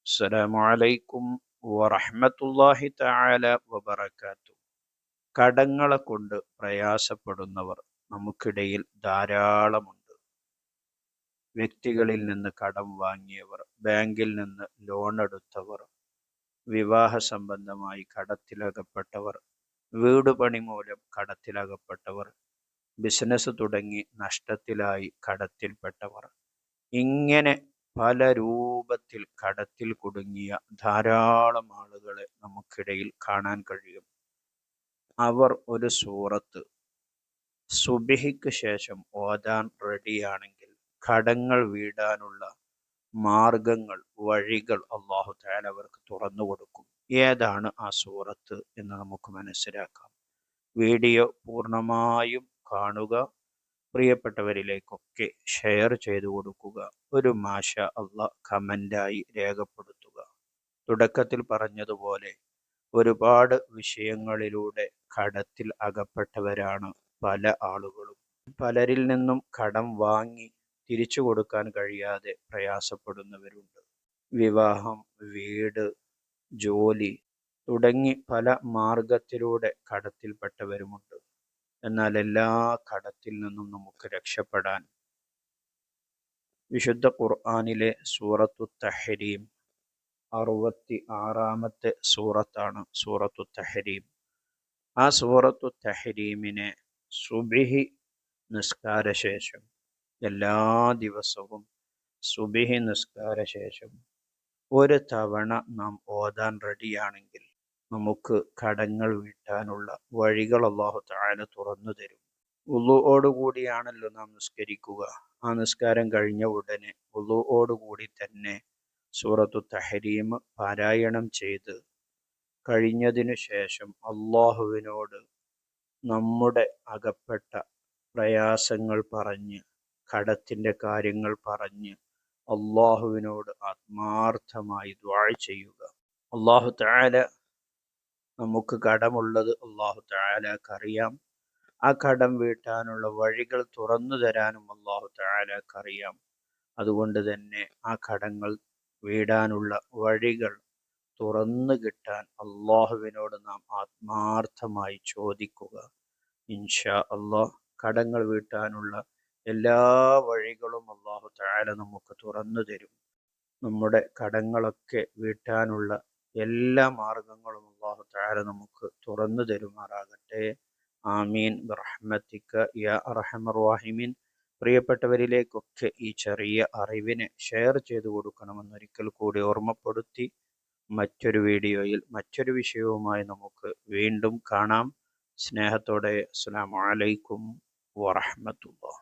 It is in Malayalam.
അസ്സലാമു അലൈക്കും വറഹ്മത്തുള്ളാഹി തആല വബറകാതുഹു. കടങ്ങളെ കൊണ്ട് പ്രയാസപ്പെടുന്നവർ നമുക്കിടയിൽ ധാരാളമുണ്ട്. വ്യക്തികളിൽ നിന്ന് കടം വാങ്ങിയവർ, ബാങ്കിൽ നിന്ന് ലോൺ എടുത്തവർ, വിവാഹ സംബന്ധമായി കടത്തിലകപ്പെട്ടവർ, വീട് പണി മൂലം കടത്തിലകപ്പെട്ടവർ, ബിസിനസ് തുടങ്ങി നഷ്ടത്തിലായി കടത്തിൽപ്പെട്ടവർ, ഇങ്ങനെ പല രൂപത്തിൽ കടത്തിൽ കുടുങ്ങിയ ധാരാളം ആളുകളെ നമുക്കിടയിൽ കാണാൻ കഴിയും. അവർ ഒരു സൂറത്ത് സുബ്ഹിക്ക് ശേഷം ഓതാൻ റെഡിയാണെങ്കിൽ കടങ്ങൾ വീടാനുള്ള മാർഗങ്ങൾ, വഴികൾ അല്ലാഹു തആല അവർക്ക് തുറന്നു കൊടുക്കും. ഏതാണ് ആ സൂറത്ത് എന്ന് നമുക്ക് മനസ്സിലാക്കാം. വീഡിയോ പൂർണ്ണമായും കാണുക, പ്രിയപ്പെട്ടവരിലേക്കൊക്കെ ഷെയർ ചെയ്തു കൊടുക്കുക. ഒരു മാഷ അല്ലാഹ് കമൻ്റായി രേഖപ്പെടുത്തുക. തുടക്കത്തിൽ പറഞ്ഞതുപോലെ ഒരുപാട് വിഷയങ്ങളിലൂടെ കടത്തിൽ അകപ്പെട്ടവരാണ് പല ആളുകളും. പലരിൽ നിന്നും കടം വാങ്ങി തിരിച്ചു കൊടുക്കാൻ കഴിയാതെ പ്രയാസപ്പെടുന്നവരുണ്ട്. വിവാഹം, വീട്, ജോലി തുടങ്ങി പല മാർഗത്തിലൂടെ കടത്തിൽപ്പെട്ടവരുമുണ്ട്. എന്നാൽ എല്ലാ കടത്തിൽ നിന്നും നമുക്ക് രക്ഷപ്പെടാൻ വിശുദ്ധ ഖുർആനിലെ സൂറത്തു തഹരീം 66-ാമത്തെ സൂറത്താണ് സൂറത്തു തഹരീം. ആ സൂറത്തു തഹരീമിനെ സുബ്ഹി നിസ്കാരശേഷം, എല്ലാ ദിവസവും സുബ്ഹി നിസ്കാരശേഷം ഒരു തവണ നാം ഓതാൻ റെഡിയാണെങ്കിൽ നമുക്ക് കടങ്ങൾ വീട്ടാനുള്ള വഴികൾ അല്ലാഹു തആല തുറന്നു തരും. വുളുഓടുകൂടിയാണല്ലോ നാം നിസ്കരിക്കുക. ആ നിസ്കാരം കഴിഞ്ഞ ഉടനെ വുളുഓടുകൂടി തന്നെ സൂറത്തു തഹരീം പാരായണം ചെയ്ത് കഴിഞ്ഞതിനു ശേഷം അള്ളാഹുവിനോട് നമ്മുടെ അകപ്പെട്ട പ്രയാസങ്ങൾ പറഞ്ഞ്, കടത്തിൻ്റെ കാര്യങ്ങൾ പറഞ്ഞ് അള്ളാഹുവിനോട് ആത്മാർത്ഥമായി ദുആ ചെയ്യുക. അല്ലാഹു തആല നമുക്ക് കടമുള്ളത് അല്ലാഹു തആലക്കറിയാം. ആ കടം വീട്ടാനുള്ള വഴികൾ തുറന്നു തരാനും അല്ലാഹു തആലക്കറിയാം. അതുകൊണ്ട് തന്നെ ആ കടങ്ങൾ വീടാനുള്ള വഴികൾ തുറന്നു കിട്ടാൻ അള്ളാഹുവിനോട് നാം ആത്മാർത്ഥമായി ചോദിക്കുക. ഇൻഷാ അല്ലാഹ് കടങ്ങൾ വീട്ടാനുള്ള എല്ലാ വഴികളും അല്ലാഹു തആല നമുക്ക് തുറന്നു തരും. നമ്മുടെ കടങ്ങളൊക്കെ വീട്ടാനുള്ള എല്ലാ മാർഗങ്ങളും അല്ലാഹു തആല നമുക്ക് തുറന്നു തരുമാറാകട്ടെ. ആമീൻ ബിറഹ്മതിക യാ അർഹമർ റഹീമീൻ. പ്രിയപ്പെട്ടവരിലേക്കൊക്കെ ഈ ചെറിയ അറിവിനെ ഷെയർ ചെയ്തു കൊടുക്കണമെന്നൊരിക്കൽ കൂടി ഓർമ്മപ്പെടുത്തി, മറ്റൊരു വീഡിയോയിൽ മറ്റൊരു വിഷയവുമായി നമുക്ക് വീണ്ടും കാണാം. സ്നേഹത്തോടെ അസ്സലാമു അലൈക്കും വറഹ്മത്തുള്ളാഹി.